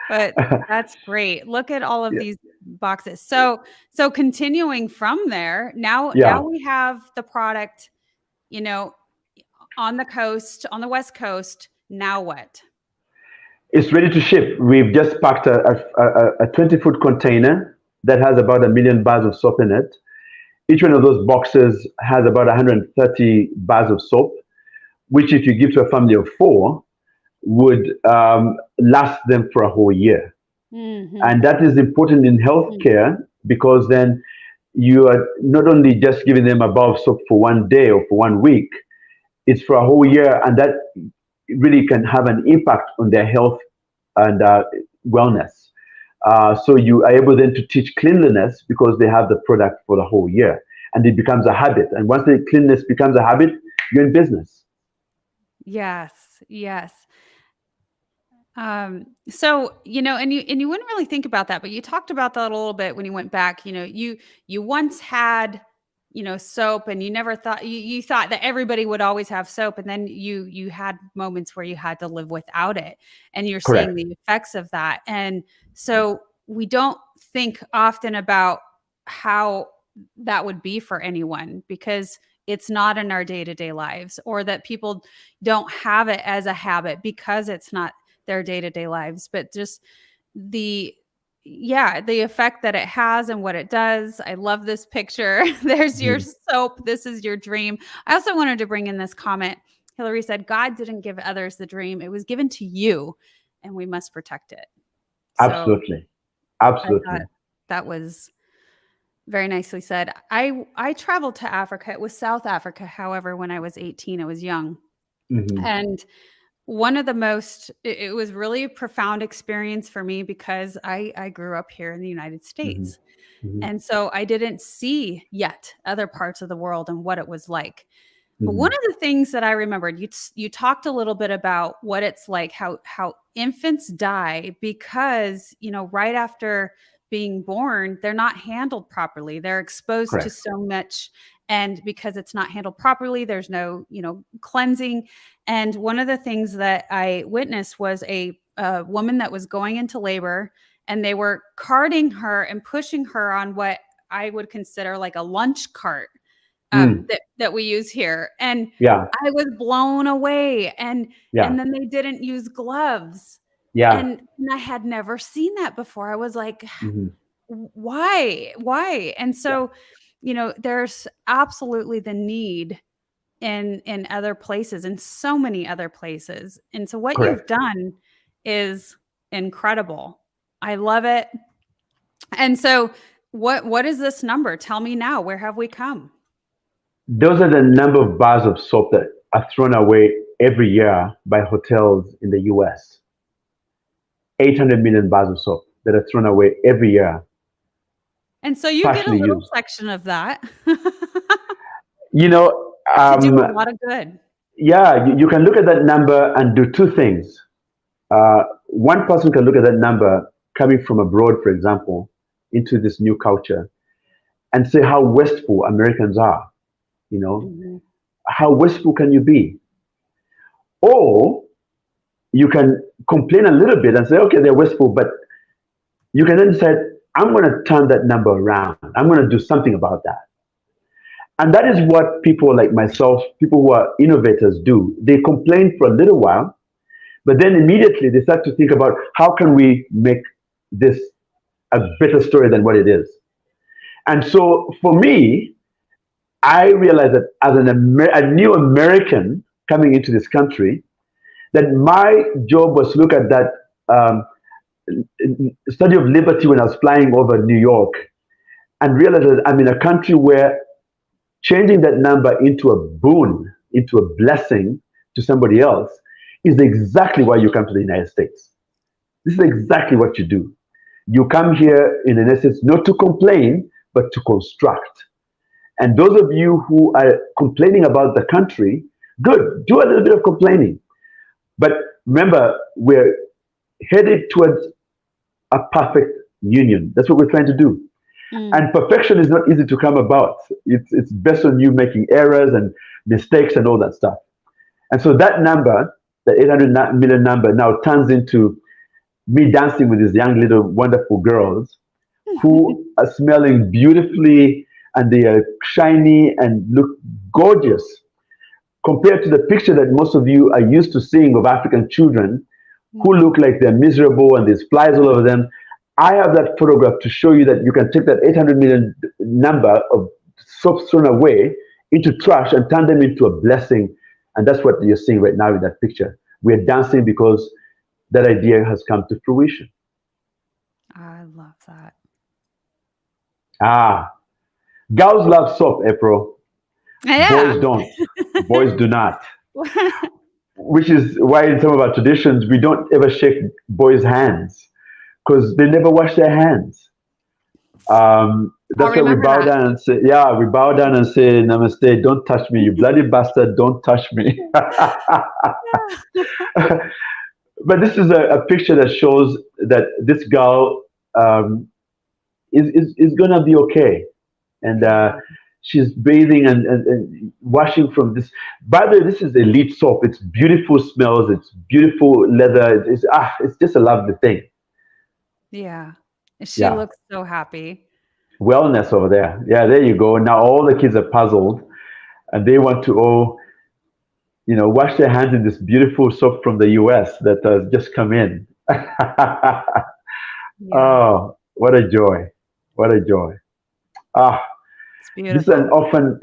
But that's great. Look at all of Yeah. these boxes. So continuing from there, now we have the product, on the coast, on the West Coast. Now what? It's ready to ship. We've just packed a 20-foot container that has about 1 million bars of soap in it. Each one of those boxes has about 130 bars of soap, which if you give to a family of 4, would last them for a whole year. Mm-hmm. And that is important in healthcare, because then you are not only just giving them a bar of soap for one day or for 1 week, it's for a whole year, and that really can have an impact on their health and wellness. So you are able then to teach cleanliness because they have the product for the whole year, and it becomes a habit. And once the cleanliness becomes a habit, you're in business. Yes. So, and you wouldn't really think about that, but you talked about that a little bit when you went back. You once had, soap, and you never thought you thought that everybody would always have soap, and then you had moments where you had to live without it, and you're Correct. seeing the effects of that. And so we don't think often about how that would be for anyone, because it's not in our day-to-day lives, or that people don't have it as a habit because it's not their day-to-day lives. But just the effect that it has and what it does. I love this picture. There's your soap. This is your dream. I also wanted to bring in this comment. Hillary said, God didn't give others the dream. It was given to you, and we must protect it. Absolutely. That was very nicely said. I traveled to Africa. It was South Africa. However, when I was 18, I was young. Mm-hmm. And one of the most, it was really a profound experience for me, because I grew up here in the United States. Mm-hmm. And so I didn't see yet other parts of the world and what it was like. But Mm-hmm. one of the things that I remembered, you talked a little bit about what it's like, how infants die because, right after being born, they're not handled properly. They're exposed Correct. to so much. And because it's not handled properly, there's no, cleansing. And one of the things that I witnessed was a woman that was going into labor, and they were carting her and pushing her on what I would consider like a lunch cart that we use here. And I was blown away. And then they didn't use gloves. Yeah. And I had never seen that before. I was like, why? And so, there's absolutely the need in other places, in so many other places. And so what Correct. you've done is incredible. I love it. And so what is this number? Tell me now, where have we come? Those are the number of bars of soap that are thrown away every year by hotels in the US. 800 million bars of soap that are thrown away every year. And so you get a little section of that. To do a lot of good. Yeah, you can look at that number and do two things. One person can look at that number coming from abroad, for example, into this new culture, and say how wasteful Americans are. How wasteful can you be? Or you can complain a little bit and say, okay, they're wasteful, but you can then say, I'm going to turn that number around. I'm going to do something about that. And that is what people like myself, people who are innovators, do. They complain for a little while, but then immediately they start to think about how can we make this a better story than what it is. And so for me, I realized that as a new American coming into this country, that my job was to look at that study of liberty when I was flying over New York, and realize that I'm in a country where changing that number into a boon, into a blessing to somebody else is exactly why you come to the United States. This is exactly what you do. You come here, in an essence, not to complain, but to construct. And those of you who are complaining about the country, good, do a little bit of complaining. But remember, we're headed towards a perfect union. That's what we're trying to do. And perfection is not easy to come about. It's based on you making errors and mistakes and all that stuff. And so that number, the 800 million number, now turns into me dancing with these young little wonderful girls who are smelling beautifully, and they are shiny and look gorgeous compared to the picture that most of you are used to seeing of African children who look like they're miserable and there's flies all over them. I have that photograph to show you that you can take that 800 million number of soap thrown away into trash and turn them into a blessing. And that's what you're seeing right now in that picture. We're dancing because that idea has come to fruition. I love that. Girls love soap, April. Yeah. Boys don't. Boys do not. Which is why in some of our traditions, we don't ever shake boys' hands because they never wash their hands. That's why we bow down and say, we bow down and say, Namaste, don't touch me, you bloody bastard, don't touch me. But this is a picture that shows that this girl is going to be okay. And she's bathing and washing from this. By the way, this is elite soap. It's beautiful smells. It's beautiful leather. It's just a lovely thing. Yeah. She looks so happy. Wellness over there. Yeah, there you go. Now all the kids are puzzled and they want to all, wash their hands in this beautiful soap from the US that has just come in. Oh, what a joy. What a joy. This is an orphanage,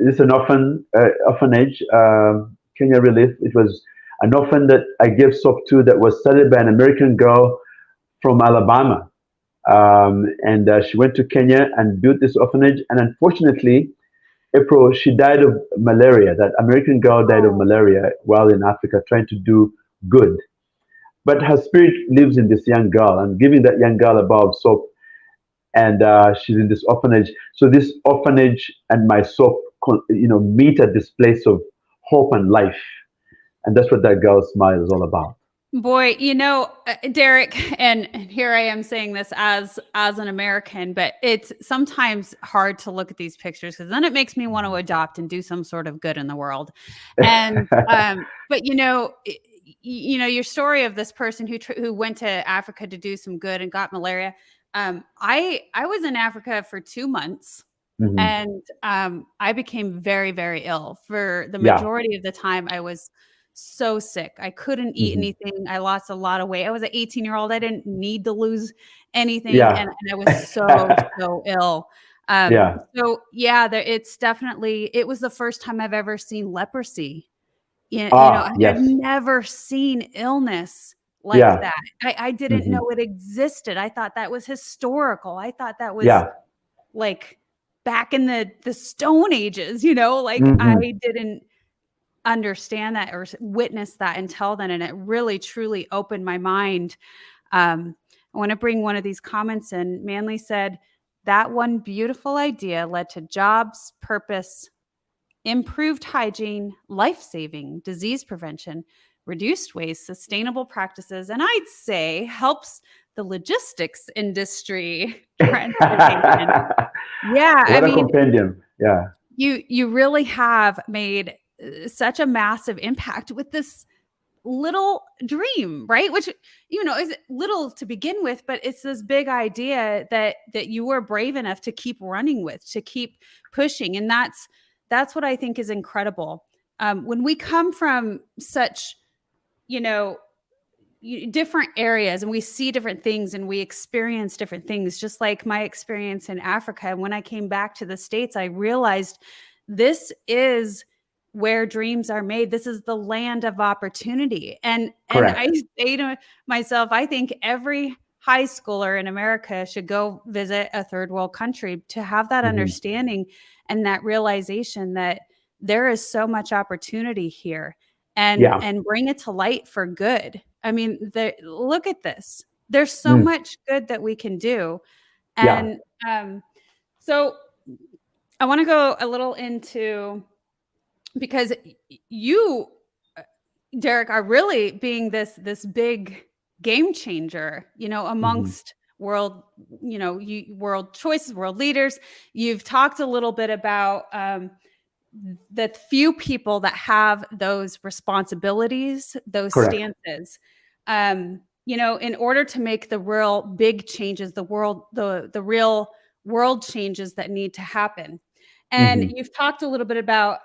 Kenya Relief. It was an orphan that I gave soap to that was started by an American girl from Alabama. And she went to Kenya and built this orphanage. And unfortunately, April, she died of malaria. That American girl died of malaria while in Africa trying to do good. But her spirit lives in this young girl. I'm giving that young girl a bar of soap. And she's in this orphanage. So this orphanage and my soap, meet at this place of hope and life. And that's what that girl's smile is all about. Boy, Derreck, and here I am saying this as an American, but it's sometimes hard to look at these pictures because then it makes me want to adopt and do some sort of good in the world. And but your story of this person who went to Africa to do some good and got malaria. I was in Africa for 2 months. Mm-hmm. And I became very, very ill. For the majority of the time, I was so sick. I couldn't eat anything. I lost a lot of weight. I was an 18-year-old. I didn't need to lose anything. And I was so ill. It's definitely, it was the first time I've ever seen leprosy. I've never seen illness like that. I didn't know it existed. I thought that was historical. I thought that was like back in the Stone Ages, I didn't understand that or witness that until then. And it really, truly opened my mind. I want to bring one of these comments in. Manly said, that one beautiful idea led to jobs, purpose, improved hygiene, life-saving, disease prevention, reduced waste, sustainable practices, and I'd say helps the logistics industry. Transportation. What a compendium. Yeah. You really have made such a massive impact with this little dream, right? Which, is little to begin with, but it's this big idea that you were brave enough to keep running with, to keep pushing. And that's what I think is incredible. When we come from such, different areas and we see different things and we experience different things, just like my experience in Africa. And when I came back to the States, I realized this is where dreams are made. This is the land of opportunity. And I say to myself, I think every high schooler in America should go visit a third world country to have that understanding and that realization that there is so much opportunity here, Yeah. and bring it to light for good. I mean, look at this. There's so Mm. much good that we can do. Yeah. And so I want to go a little into, because you, Derreck, are really being this big game changer, Hmm. amongst world, world choices, world leaders. You've talked a little bit about the few people that have those responsibilities, those Correct. stances. In order to make the real big changes, the real world changes that need to happen. And Hmm. you've talked a little bit about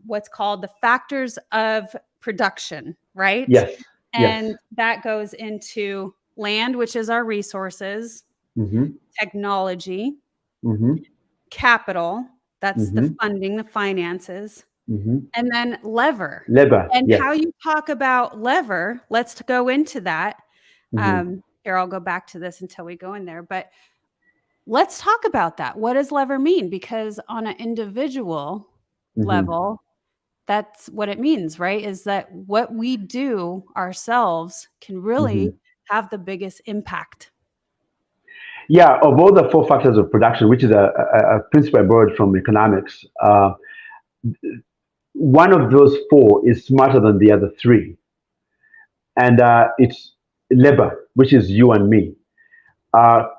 what's called the factors of production, right? Yes. Yes. And that goes into land, which is our resources, Hmm. technology, Hmm. capital, that's the Hmm. funding, the finances, Hmm. and then lever. Labor. And Yes. how you talk about lever, let's go into that. Hmm. Here, I'll go back to this until we go in there. But let's talk about that. What does lever mean? Because on an individual Hmm. level, that's what it means, right? Is that what we do ourselves can Hmm. really have the biggest impact. Yeah. Of all the four factors of production, which is a principle I borrowed from economics, one of those four is smarter than the other three, and it's labor, which is you and me.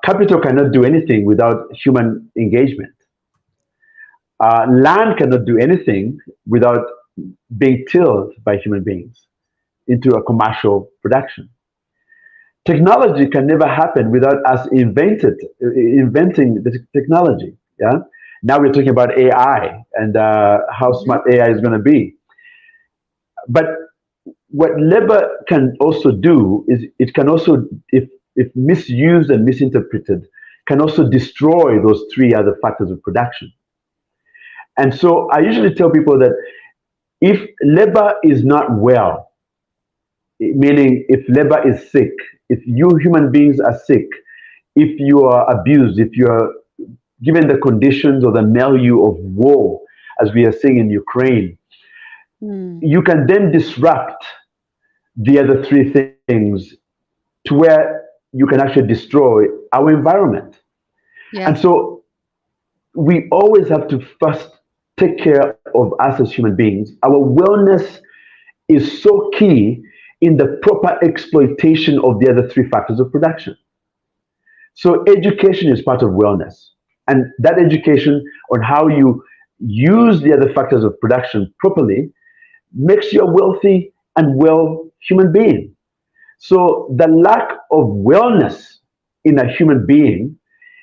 Capital cannot do anything without human engagement. Land cannot do anything without being tilled by human beings into a commercial production. Technology can never happen without us inventing the technology. Yeah. Now we're talking about AI and how Mhm. smart AI is going to be. But what labor can also do is it can also, if misused and misinterpreted, can also destroy those three other factors of production. And so I usually tell people that if labor is not well, meaning if labor is sick, if you human beings are sick, if you are abused, if you are given the conditions or the milieu of war, as we are seeing in Ukraine, Mm. you can then disrupt the other three things to where you can actually destroy our environment. And Yes. so we always have to first take care of us as human beings. Our wellness is so key in the proper exploitation of the other three factors of production. So education is part of wellness. And that education on how you use the other factors of production properly makes you a wealthy and well human being. So the lack of wellness in a human being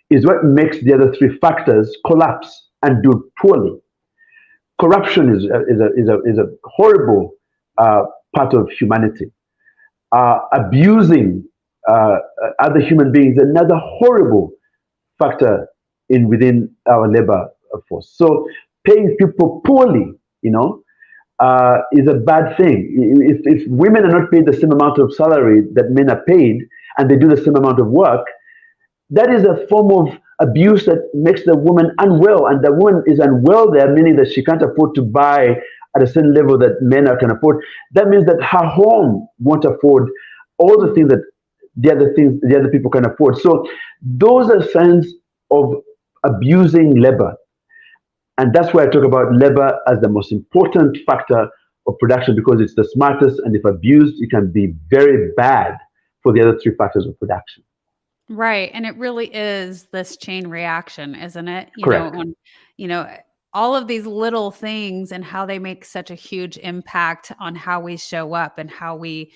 is what makes the other three factors collapse and do poorly. Corruption is a horrible part of humanity. Abusing other human beings, another horrible factor in within our labor force. So paying people poorly, is a bad thing. If women are not paid the same amount of salary that men are paid, and they do the same amount of work, that is a form of abuse that makes the woman unwell, and the woman is unwell there, meaning that she can't afford to buy at a certain level that men can afford. That means that her home won't afford all the things that the other people can afford. So those are signs of abusing labor, and that's why I talk about labor as the most important factor of production, because it's the smartest, and if abused, it can be very bad for the other three factors of production. Right, and it really is this chain reaction, isn't it? Correct. You know, all of these little things and how they make such a huge impact on how we show up and how we,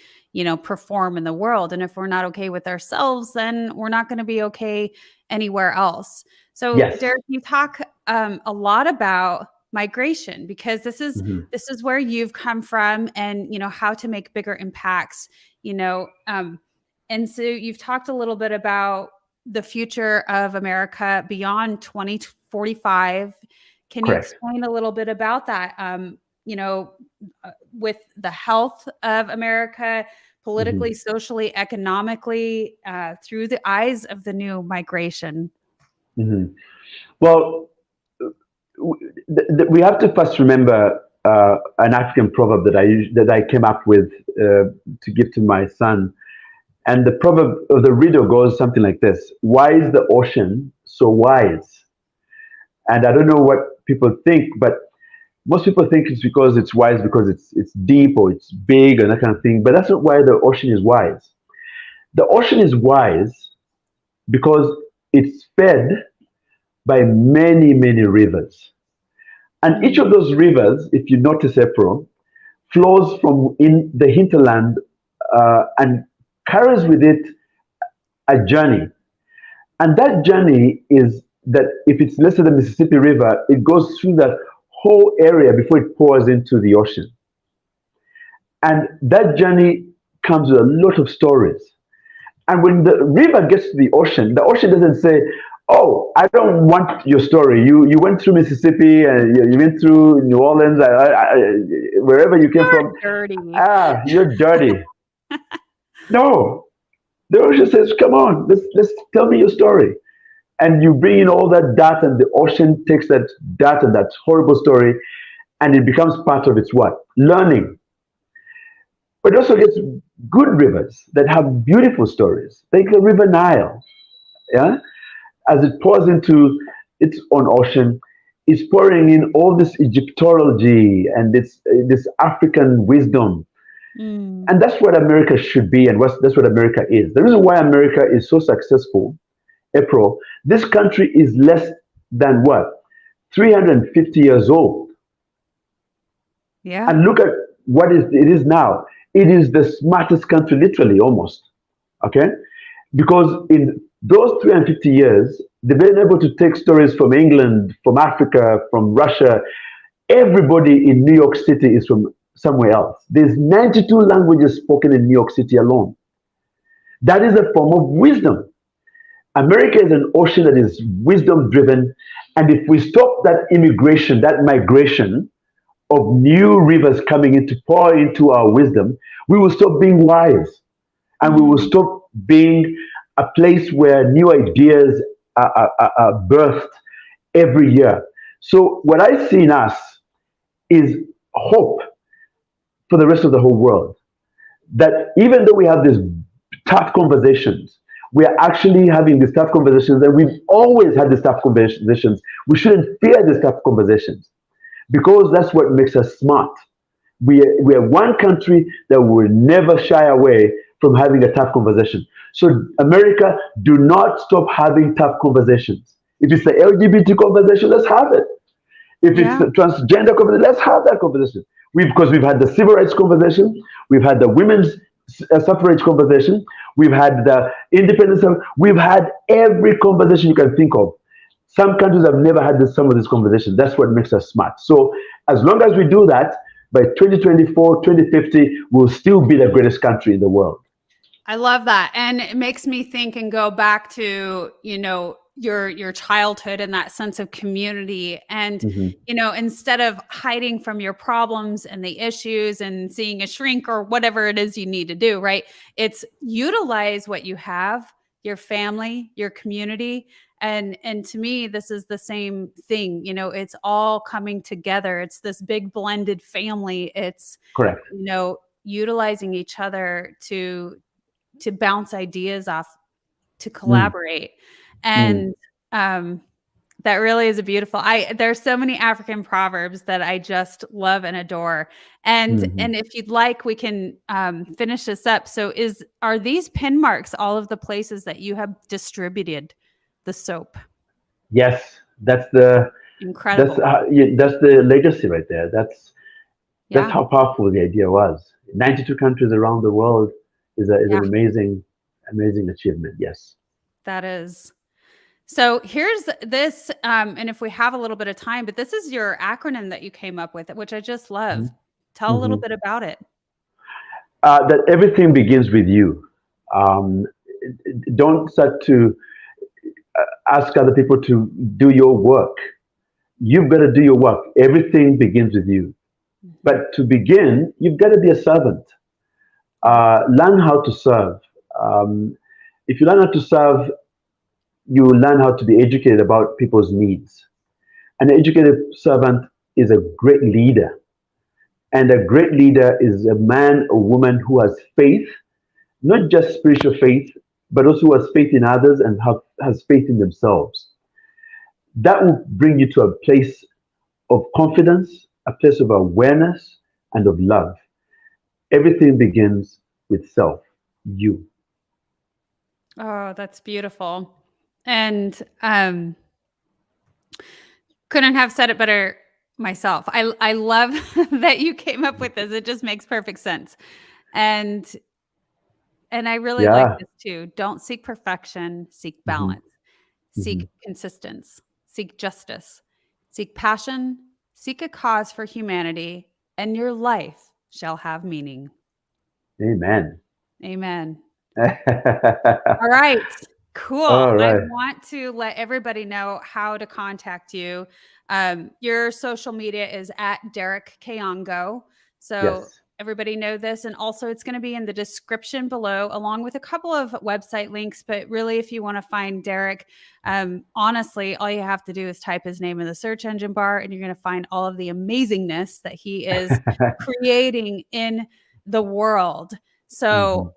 perform in the world. And if we're not okay with ourselves, then we're not going to be okay anywhere else. So, Yes. Derreck, you talk a lot about migration, because this is Mhm. this is where you've come from, and how to make bigger impacts. You know. And so you've talked a little bit about the future of America beyond 2045. Can you Correct. explain a little bit about that? With the health of America, Mhm. politically, socially, economically, through the eyes of the new migration. Mhm. Well, we have to first remember an African proverb that I came up with to give to my son. And the proverb of the riddle goes something like this: "Why is the ocean so wise?" And I don't know what people think, but most people think it's because it's wise because it's deep or it's big and that kind of thing. But that's not why the ocean is wise. The ocean is wise because it's fed by many, many rivers. And each of those rivers, if you notice, April, flows from in the hinterland and carries with it a journey. And that journey is that if it's, let's say, the Mississippi River, it goes through that whole area before it pours into the ocean. And that journey comes with a lot of stories. And when the river gets to the ocean doesn't say, "Oh, I don't want your story. You went through Mississippi and you went through New Orleans, wherever you came from. Dirty. You're dirty." No, the ocean says, "Come on, let's tell me your story." And you bring in all that data, and the ocean takes that data, that horrible story, and it becomes part of its what? Learning. But it also gets good rivers that have beautiful stories, like the River Nile. Yeah, as it pours into its own ocean, it's pouring in all this Egyptology and this African wisdom. And that's what America should be, and that's what America is. The reason why America is so successful, April, this country is less than what? 350 years old. Yeah. And look at what it is now. It is the smartest country, literally, almost. Okay? Because in those 350 years, they've been able to take stories from England, from Africa, from Russia. Everybody in New York City is from somewhere else. There's 92 languages spoken in New York City alone. That is a form of wisdom. America is an ocean that is wisdom driven. And if we stop that immigration, that migration of new rivers coming in to pour into our wisdom, we will stop being wise. And we will stop being a place where new ideas are birthed every year. So what I see in us is hope for the rest of the whole world. That even though we have these tough conversations, we are actually having these tough conversations, and we've always had these tough conversations. We shouldn't fear these tough conversations because that's what makes us smart. We are one country that will never shy away from having a tough conversation. So America, do not stop having tough conversations. If it's the LGBT conversation, let's have it. If it's the transgender conversation, let's have that conversation. Because we've had the civil rights conversation, we've had the women's suffrage conversation, we've had the independence, we've had every conversation you can think of. Some countries have never had some of these conversations. That's what makes us smart. So as long as we do that, by 2024, 2050, we'll still be the greatest country in the world. I love that. And it makes me think and go back to, your childhood and that sense of community. And, instead of hiding from your problems and the issues and seeing a shrink or whatever it is you need to do, right? It's utilize what you have, your family, your community. And to me, this is the same thing. It's all coming together. It's this big blended family. It's correct. Utilizing each other to bounce ideas off, to collaborate. And that really is a beautiful, there's so many African proverbs that I just love and adore. And if you'd like, we can finish this up. So are these pin marks all of the places that you have distributed the soap? Yes, that's the incredible. That's the legacy right there. That's how powerful the idea was. 92 countries around the world is an amazing achievement. Yes, that is. So here's this, and if we have a little bit of time, but this is your acronym that you came up with, which I just love. Tell a little bit about it. That everything begins with you. Don't start to ask other people to do your work. You've got to do your work. Everything begins with you. But to begin, you've got to be a servant. Learn how to serve. If you learn how to serve, you learn how to be educated about people's needs. An educated servant is a great leader. And a great leader is a man or woman who has faith, not just spiritual faith, but also who has faith in others and has faith in themselves. That will bring you to a place of confidence, a place of awareness, and of love. Everything begins with self, you. Oh, that's beautiful. And couldn't have said it better myself. I love that you came up with this. It just makes perfect sense. And I really like Yeah. this too. Don't seek perfection, seek Hmm. balance, Hmm. seek consistency, seek justice, seek passion, seek a cause for humanity, and your life shall have meaning. Amen. Amen. All right. Cool. All I right. want to let everybody know how to contact you. Your social media is at Derreck Kayongo. So Yes. everybody know this. And also it's going to be in the description below, along with a couple of website links. But really, if you want to find Derreck, honestly, all you have to do is type his name in the search engine bar, and you're going to find all of the amazingness that he is creating in the world. Hmm. So,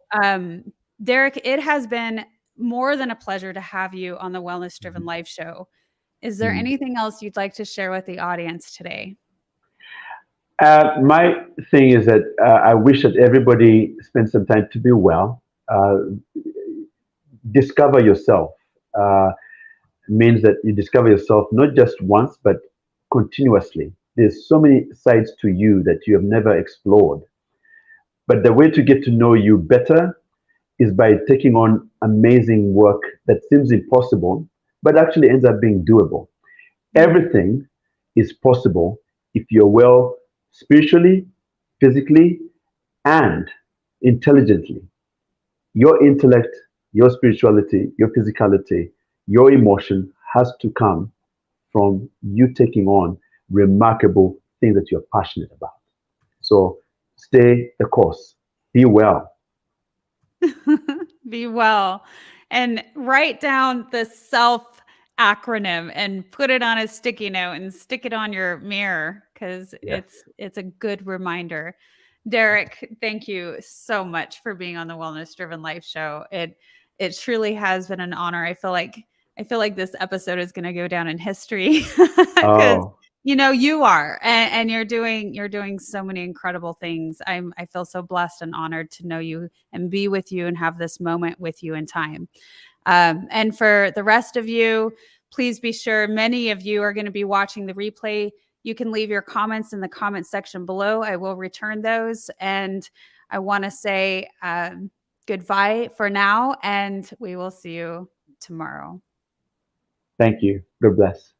Derreck, it has been more than a pleasure to have you on the Wellness Driven Life Show. Is there Hmm. anything else you'd like to share with the audience today? My thing is that I wish that everybody spends some time to be well. Discover yourself means that you discover yourself not just once, but continuously. There's so many sides to you that you have never explored. But the way to get to know you better is by taking on amazing work that seems impossible, but actually ends up being doable. Mm, Everything is possible if you're well spiritually, physically, and intelligently. Your intellect, your spirituality, your physicality, your emotion has to come from you taking on remarkable things that you're passionate about. So stay the course, be well. Be well. And write down the self acronym and put it on a sticky note and stick it on your mirror, because Yes. it's a good reminder. Derreck, thank you so much for being on the Wellness Driven Life Show. It truly has been an honor. I feel like this episode is going to go down in history because Oh, you are, and you're doing so many incredible things. I feel so blessed and honored to know you and be with you and have this moment with you in time. And for the rest of you, please be sure, many of you are going to be watching the replay. You can leave your comments in the comment section below. I will return those. And I want to say goodbye for now, and we will see you tomorrow. thank you. God bless.